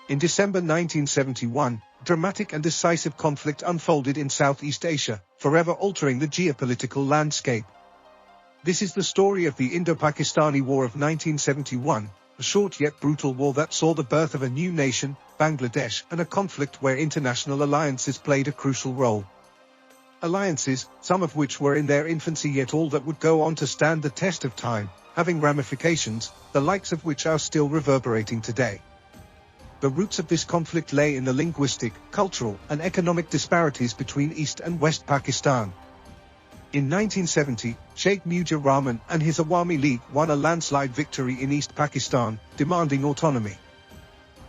In December 1971, dramatic and decisive conflict unfolded in Southeast Asia, forever altering the geopolitical landscape. This is the story of the Indo-Pakistani War of 1971, a short yet brutal war that saw the birth of a new nation, Bangladesh, and a conflict where international alliances played a crucial role. Alliances, some of which were in their infancy yet all that would go on to stand the test of time, having ramifications, the likes of which are still reverberating today. The roots of this conflict lay in the linguistic, cultural, and economic disparities between East and West Pakistan. In 1970, Sheikh Mujibur Rahman and his Awami League won a landslide victory in East Pakistan, demanding autonomy.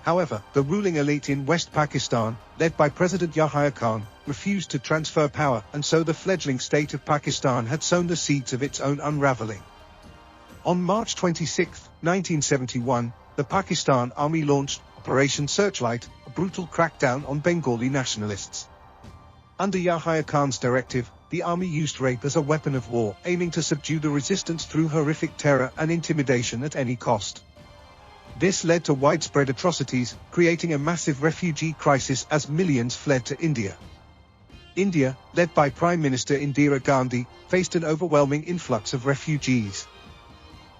However, the ruling elite in West Pakistan, led by President Yahya Khan, refused to transfer power, and so the fledgling state of Pakistan had sown the seeds of its own unraveling. On March 26, 1971, the Pakistan Army launched Operation Searchlight, a brutal crackdown on Bengali nationalists. Under Yahya Khan's directive, the army used rape as a weapon of war, aiming to subdue the resistance through horrific terror and intimidation at any cost. This led to widespread atrocities, creating a massive refugee crisis as millions fled to India. India, led by Prime Minister Indira Gandhi, faced an overwhelming influx of refugees.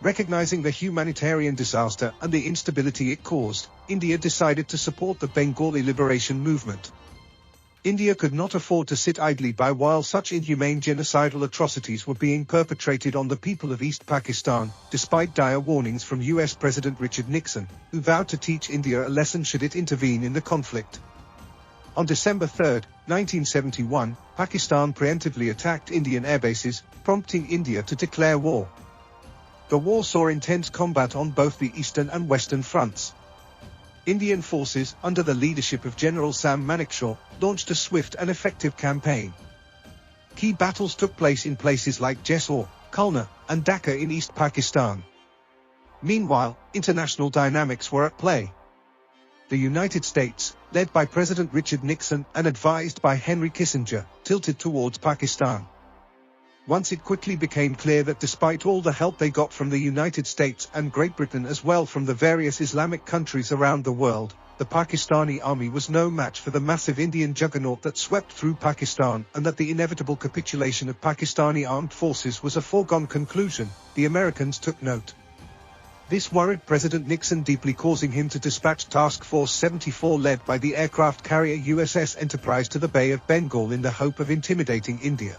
Recognizing the humanitarian disaster and the instability it caused, India decided to support the Bengali liberation movement. India could not afford to sit idly by while such inhumane genocidal atrocities were being perpetrated on the people of East Pakistan, despite dire warnings from US President Richard Nixon, who vowed to teach India a lesson should it intervene in the conflict. On December 3, 1971, Pakistan preemptively attacked Indian airbases, prompting India to declare war. The war saw intense combat on both the eastern and western fronts. Indian forces, under the leadership of General Sam Manekshaw, launched a swift and effective campaign. Key battles took place in places like Jessore, Khulna, and Dhaka in East Pakistan. Meanwhile, international dynamics were at play. The United States, led by President Richard Nixon and advised by Henry Kissinger, tilted towards Pakistan. Once it quickly became clear that despite all the help they got from the United States and Great Britain as well from the various Islamic countries around the world, the Pakistani army was no match for the massive Indian juggernaut that swept through Pakistan, and that the inevitable capitulation of Pakistani armed forces was a foregone conclusion, the Americans took note. This worried President Nixon deeply, causing him to dispatch Task Force 74 led by the aircraft carrier USS Enterprise to the Bay of Bengal in the hope of intimidating India.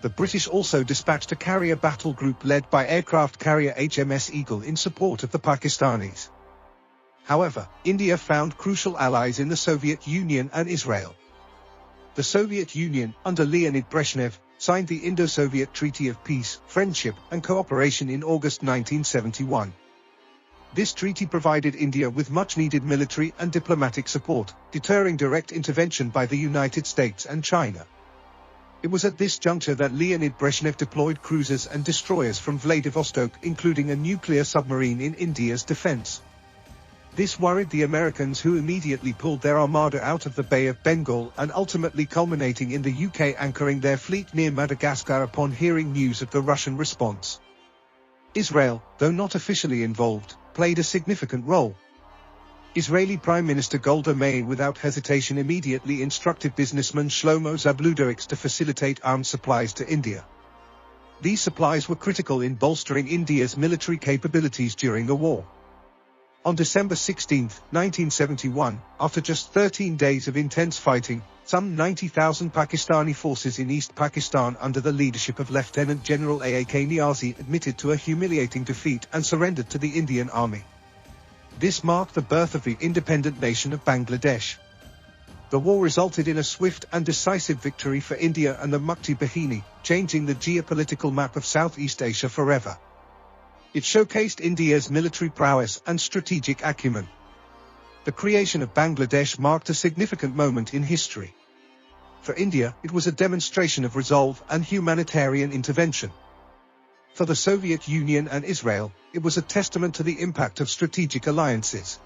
The British also dispatched a carrier battle group led by aircraft carrier HMS Eagle in support of the Pakistanis. However, India found crucial allies in the Soviet Union and Israel. The Soviet Union, under Leonid Brezhnev, signed the Indo-Soviet Treaty of Peace, Friendship, and Cooperation in August 1971. This treaty provided India with much-needed military and diplomatic support, deterring direct intervention by the United States and China. It was at this juncture that Leonid Brezhnev deployed cruisers and destroyers from Vladivostok, including a nuclear submarine in India's defense. This worried the Americans, who immediately pulled their armada out of the Bay of Bengal, and ultimately culminating in the UK anchoring their fleet near Madagascar upon hearing news of the Russian response. Israel, though not officially involved, played a significant role. Israeli Prime Minister Golda Meir without hesitation immediately instructed businessman Shlomo Zabludowicz to facilitate arms supplies to India. These supplies were critical in bolstering India's military capabilities during the war. On December 16, 1971, after just 13 days of intense fighting, some 90,000 Pakistani forces in East Pakistan under the leadership of Lieutenant General Aak Niazi admitted to a humiliating defeat and surrendered to the Indian Army. This marked the birth of the independent nation of Bangladesh. The war resulted in a swift and decisive victory for India and the Mukti Bahini, changing the geopolitical map of Southeast Asia forever. It showcased India's military prowess and strategic acumen. The creation of Bangladesh marked a significant moment in history. For India, it was a demonstration of resolve and humanitarian intervention. For the Soviet Union and Israel, it was a testament to the impact of strategic alliances.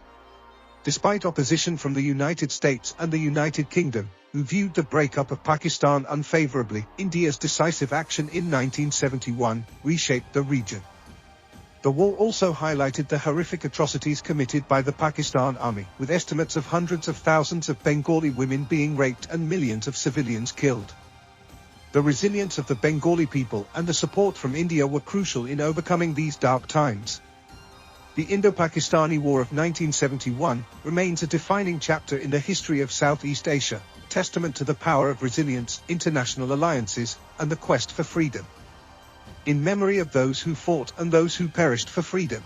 Despite opposition from the United States and the United Kingdom, who viewed the breakup of Pakistan unfavorably, India's decisive action in 1971 reshaped the region. The war also highlighted the horrific atrocities committed by the Pakistan Army, with estimates of hundreds of thousands of Bengali women being raped and millions of civilians killed. The resilience of the Bengali people and the support from India were crucial in overcoming these dark times. The Indo-Pakistani War of 1971 remains a defining chapter in the history of Southeast Asia, testament to the power of resilience, international alliances, and the quest for freedom. In memory of those who fought and those who perished for freedom.